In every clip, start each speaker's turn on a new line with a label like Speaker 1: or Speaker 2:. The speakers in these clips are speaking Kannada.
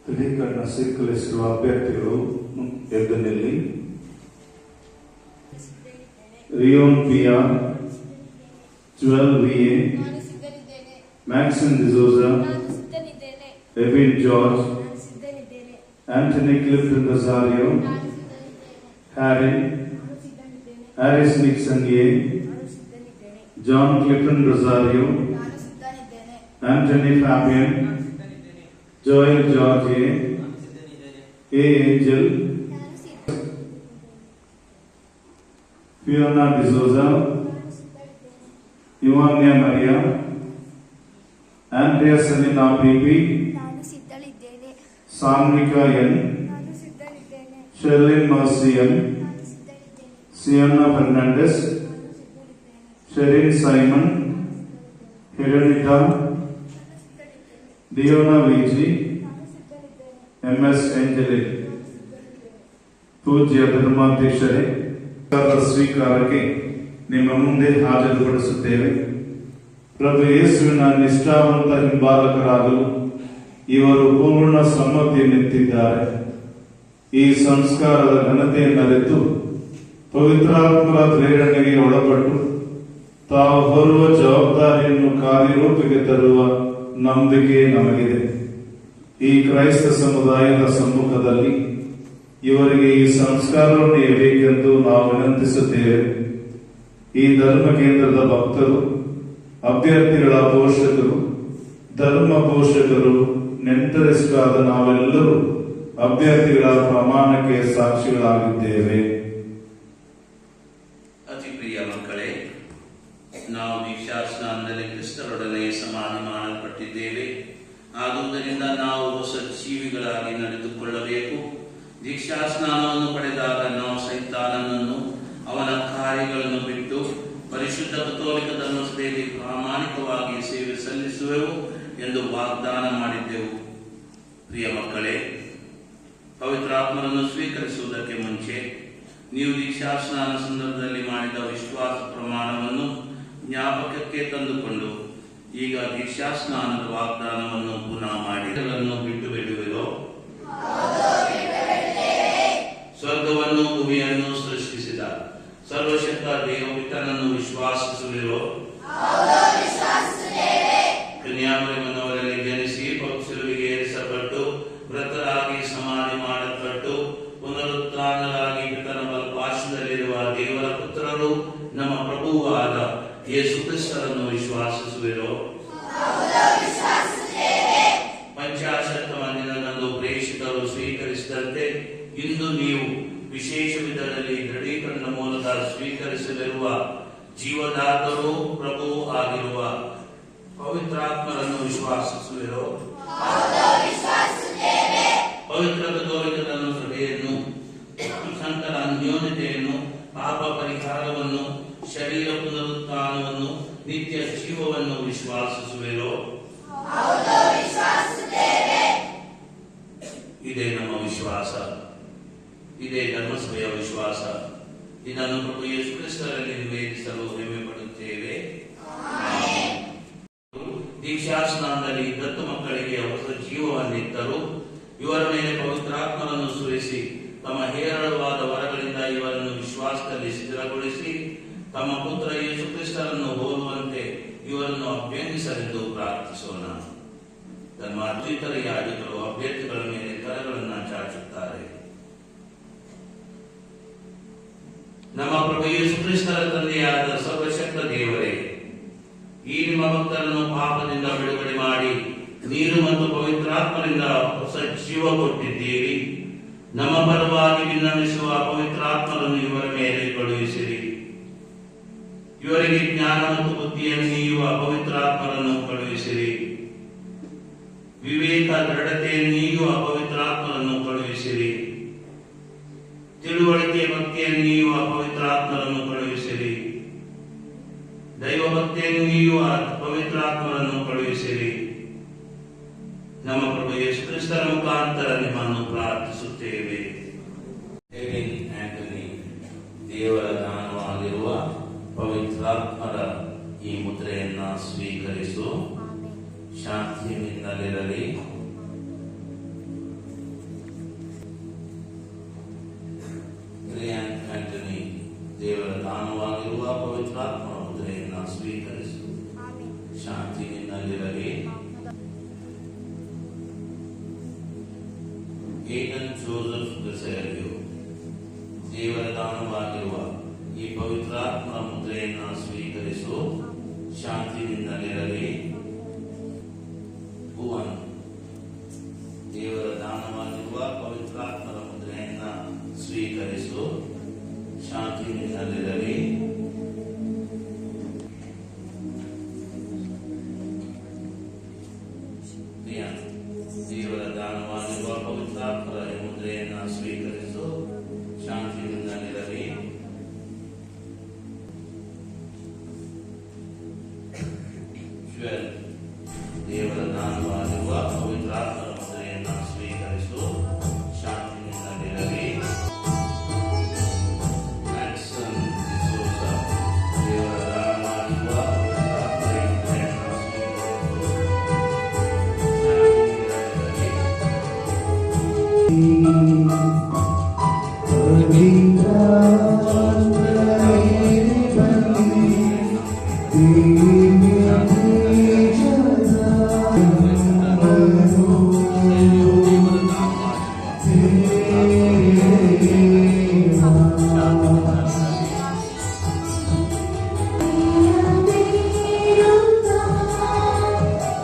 Speaker 1: ದೃಢೀಕರಣ ಸ್ವೀಕರಿಸಿರುವ ಅಭ್ಯರ್ಥಿಗಳು ಎದ್ದು ನಿಲ್ಲಿ. Rion Pia, Jewel VA, Maxim D'Souza, Evin George, Antony Clifton Rosario, Harris Nixon A, John Clifton Rosario, Antony Fabian, Joel George A Angel, Fiona D'Souza, Yuvanya Maria, Andrea Salina BB, Sanvika N, Sherlin Mercian, Sienna Fernandes, Sherin Simon, Hiranitha, Diona VG, MS Angelin. ಪೂಜ್ಯ ಧರ್ಮಾಧ್ಯಕ್ಷರೇ, ಸ್ವೀಕಾರಕ್ಕೆ ನಿಮ್ಮ ಮುಂದೆ ಹಾಜರುಪಡಿಸುತ್ತೇವೆ. ಪ್ರಭು ಯೇಸುವಿನ ನಿಷ್ಠಾವಂತ ಹಿಂಬಾಲಕರಾಗಲು ಇವರು ಪೂರ್ಣ ಸಮ್ಮತಿಯನ್ನೆತ್ತಿದ್ದಾರೆ. ಈ ಸಂಸ್ಕಾರದ ಘನತೆಯನ್ನರಿತು ಪವಿತ್ರಾತ್ಮರ ಪ್ರೇರಣೆಗೆ ಒಳಪಟ್ಟು ತಾವು ಹೊರುವ ಜವಾಬ್ದಾರಿಯನ್ನು ಕಾರ್ಯರೂಪಕ್ಕೆ ತರುವ ನಂಬಿಕೆ ನಮಗಿದೆ. ಈ ಕ್ರೈಸ್ತ ಸಮುದಾಯದ ಸಮ್ಮುಖದಲ್ಲಿ ಇವರಿಗೆ ಈ ಸಂಸ್ಕಾರವನ್ನು ನೀಡಬೇಕೆಂದು ನಾವು ವಿನಂತಿಸುತ್ತೇವೆ. ಈ ಧರ್ಮ ಕೇಂದ್ರದ ಭಕ್ತರು, ಅಭ್ಯರ್ಥಿಗಳ ಪೋಷಕರು, ಧರ್ಮ ಪೋಷಕರು, ನೆಂಟರಿಷ್ಟಾದ ನಾವೆಲ್ಲರೂ ಅಭ್ಯರ್ಥಿಗಳ ಪ್ರಮಾಣಕ್ಕೆ ಸಾಕ್ಷಿಗಳಾಗಿದ್ದೇವೆ.
Speaker 2: ಅತಿ ಪ್ರಿಯ ಮಕ್ಕಳೇ, ನಾವು ದೀಕ್ಷಾ ಸ್ನಾನದಲ್ಲಿ ಕ್ರಿಸ್ತರೊಡನೆ ಸಮಾಧಿ ಮಾಡಲ್ಪಟ್ಟಿದ್ದೇವೆ. ಆದುದರಿಂದ ನಾವು ಹೊಸ ಜೀವಿಗಳಾಗಿ ನಡೆದುಕೊಳ್ಳಬೇಕು. ದೀಕ್ಷಾ ಸ್ನಾನವನ್ನು ಪಡೆದಾಗ ನಾವು ಸೈತಾನನನ್ನು, ಅವನ ಕಾರ್ಯಗಳನ್ನು ಬಿಟ್ಟು ಪರಿಶುದ್ಧ ಕಥೋಲಿಕ ಧರ್ಮಸಭೆಯಲ್ಲಿ ಪ್ರಾಮಾಣಿಕವಾಗಿ ಸೇವೆ ಸಲ್ಲಿಸುವೆವು ಎಂದು ವಾಗ್ದಾನ ಮಾಡಿದ್ದೆವು. ಪ್ರಿಯ ಮಕ್ಕಳೇ, ಪವಿತ್ರಾತ್ಮರನ್ನು ಸ್ವೀಕರಿಸುವುದಕ್ಕೆ ಮುಂಚೆ ನೀವು ದೀಕ್ಷಾ ಸ್ನಾನ ಸಂದರ್ಭದಲ್ಲಿ ಮಾಡಿದ ವಿಶ್ವಾಸ ಪ್ರಮಾಣವನ್ನು ಜ್ಞಾಪಕಕ್ಕೆ ತಂದುಕೊಂಡು ಈಗ ದೀಕ್ಷಾ ಸ್ನಾನದ ವಾಗ್ದಾನವನ್ನು ಪುನಃ ಮಾಡಿ ಬಿಟ್ಟು ಬಿಡುವಿರೋ? ಸ್ವರ್ಗವನ್ನು ಭೂಮಿಯನ್ನು ಸೃಷ್ಟಿಸಿದ ಸರ್ವಶಕ್ತ ದೇವಪಿತನನ್ನು ವಿಶ್ವಾಸಿಸುವಿರೋ? ಕನ್ಯಾಮರಿಯಮ್ಮನವರಲ್ಲಿ ಜನಿಸಿ ಪಕ್ಷಿಗಳಿಗೆ ಏರಿಸಲ್ಪಟ್ಟು ಮೃತರಾಗಿ ಸಮಾಧಿ ಮಾಡಲ್ಪಟ್ಟು ಪುನರುತ್ಥಾನರಾಗಿ ಪಿತನ ಬಲಪಾರ್ಶ್ವದಲ್ಲಿರುವ ದೇವರ ಪುತ್ರರು ನಮ್ಮ ಪ್ರಭುವಾದ ಯೇಸು ಕ್ರಿಸ್ತರನ್ನು ವಿಶ್ವಾಸಿಸುವಿರೋ? ಪಂಚಾಶತ್ತಮ ದಿನದಂದು ಪ್ರೇಷಿತರು ಸ್ವೀಕರಿಸಿದಂತೆ ಇಂದು ನೀವು ವಿಶೇಷ ವಿಧದಲ್ಲಿ ದೃಢೀಕರಣ ಮೂಲಕ ಸ್ವೀಕರಿಸಲಿರುವ ಜೀವದಾತರೂ ಪ್ರಭು ಆಗಿರುವ ಪವಿತ್ರಾತ್ಮರನ್ನು ವಿಶ್ವಾಸಿಸುವಿರೋ? ಪವಿತ್ರ ಕಥೋಲಿಕ ಧರ್ಮಸಭೆಯನ್ನು, ಸಂತರ ಅನ್ಯೋನ್ಯತೆಯನ್ನು, ಪಾಪ ಪರಿಹಾರವನ್ನು, ಶರೀರ ಪುನರುತ್ಥಾನವನ್ನು, ನಿತ್ಯ ಜೀವವನ್ನು ವಿಶ್ವಾಸಿಸುವಿರೋ? ಇದೇ ನಮ್ಮ ವಿಶ್ವಾಸ, ಇದೇ ಧರ್ಮಸಭೆಯ ವಿಶ್ವಾಸ. ಇದನ್ನು ಪ್ರಭು ಯೇಸು ಕ್ರಿಸ್ತರಲ್ಲಿ ನಿವೇದಿಸಲು ಹೆಮ್ಮೆ ಪಡುತ್ತೇವೆ. ದೀಕ್ಷಾ ಸ್ನಾನದಲ್ಲಿ ದತ್ತು ಮಕ್ಕಳಿಗೆ ಹೊಸ ಜೀವವನ್ನಿತ್ತರು. ಇವರ ಮೇಲೆ ಪವಿತ್ರಾತ್ಮರನ್ನು ಸುರಿಸಿ ತಮ್ಮ ಹೇರಳವಾದ ವರಗಳಿಂದ ಇವರನ್ನು ವಿಶ್ವಾಸದಲ್ಲಿ ಸ್ಥಿರಗೊಳಿಸಿ ತಮ್ಮ ಪುತ್ರ ಯೇಸು ಕ್ರಿಸ್ತರನ್ನು ಹೋಲುವಂತೆ ಇವರನ್ನು ಅಭ್ಯಂಗಿಸಲೆಂದು ಪ್ರಾರ್ಥಿಸೋಣ. ಧರ್ಮಾದ್ವಿತರ ಯಾಜಕರು ಅಭ್ಯರ್ಥಿಗಳ ಮೇಲೆ ಕರಗಳನ್ನು ಚಾಚುತ್ತಾರೆ. ನಮ್ಮ ಪ್ರಭು ಯೇಸು ಕ್ರಿಸ್ತರ ತಂದೆಯಾದ ಸರ್ವಶಕ್ತ ದೇವರೇ, ಈ ನಿಮ್ಮ ಭಕ್ತರನ್ನು ಪಾಪದಿಂದ ಬಿಡುಗಡೆ ಮಾಡಿ ನೀರು ಮತ್ತು ಪವಿತ್ರಾತ್ಮರಿಂದ ಹೊಸ ಜೀವ ಕೊಟ್ಟಿದ್ದೀರಿ. ನಮ್ಮ ಪರವಾಗಿ ವಿನ್ನವಿಸುವ ಪವಿತ್ರಾತ್ಮರನ್ನು ಇವರ ಮೇಲೆ ಕಳುಹಿಸಿರಿ. ಇವರಿಗೆ ಜ್ಞಾನ ಮತ್ತು ಬುದ್ಧಿಯನ್ನು ನೀಡುವ ಪವಿತ್ರಾತ್ಮರನ್ನು ಕಳುಹಿಸಿರಿ. ವಿವೇಕ ದೃಢತೆಯನ್ನು ನೀಡುವ ಪವಿತ್ರಾತ್ಮರನ್ನು ಕಳುಹಿಸಿರಿ. ತಿಳುವಳಿಕೆ ಭಕ್ತಿಯನ್ನು ನೀಡುವ ಪವಿತ್ರಾತ್ಮರನ್ನು ಕಳುಹಿಸಿರಿ. ದೈವ ಭಕ್ತಿಯನ್ನು ನೀಡುವ ಪವಿತ್ರಾತ್ಮರನ್ನು ಕಳುಹಿಸಿರಿ. ನಮ್ಮ ಪ್ರಭು ಯೇಸು ಕ್ರಿಸ್ತರ ಮುಖಾಂತರ ನಿಮ್ಮನ್ನು ಪ್ರಾರ್ಥಿಸುತ್ತೇವೆ. ದೇವರ ದಾನವಾಗಿರುವ ಪವಿತ್ರಾತ್ಮರ ಈ ಮುದ್ರೆಯನ್ನ ಸ್ವೀಕರಿಸು. ಶಾಂತಿಯಿಂದಲಿರಲಿ. ಪವಿತ್ರಾತ್ಮ ಮುದ್ರೆಯನ್ನು ಸ್ವೀಕರಿಸು. ಶಾಂತಿ ನಿನ್ನಲ್ಲಿರಲಿ. ಏಡನ್ ಜೋಸೆಫ್ ಬೆಸೆಲಿಯೋ, ದೇವರ ದಾನವಾಗಿರುವ ಈ ಪವಿತ್ರಾತ್ಮ ಮುದ್ರೆಯನ್ನು ಸ್ವೀಕರಿಸು. ಶಾಂತಿ ನಿನ್ನಲ್ಲಿರಲಿ. ಭುವನ್, ದೇವರ ದಾನವಾಗಿರುವ ಪವಿತ್ರಾತ್ಮರ ಮುದ್ರೆಯನ್ನು ಸ್ವೀಕರಿಸು. ಶಾಂತಿ ನಿನ್ನಲ್ಲಿರಲಿ. ಪ್ರಿಯಾನ್, ದೇವರ ದಾನವಾಗಿರುವ ಪವಿತ್ರಾತ್ಮರ ಮುದ್ರೆಯನ್ನು ಸ್ವೀಕರಿಸು. ಶಾಂತಿ ನಿನ್ನಲ್ಲಿರಲಿ. ಜ್ವೆಲ್, ದೇವರ ದಾನವಾಗಿರುವ ಪವಿತ್ರಾತ್ಮರ ಮುದ್ರೆಯನ್ನು ಸ್ವೀಕರಿಸು. ಶಾಂತಿ ನಿನ್ನಲ್ಲಿರಲಿ. ಮ್ಯಾಕ್ಸನ್ ಡಿಸೋಜ, ದೇವರ ದಾನವಾಗಿರುವ ಪವಿತ್ರಾತ್ಮರ ಮುದ್ರೆಯನ್ನು ಸ್ವೀಕರಿಸು.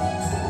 Speaker 2: ಶಾಂತಿ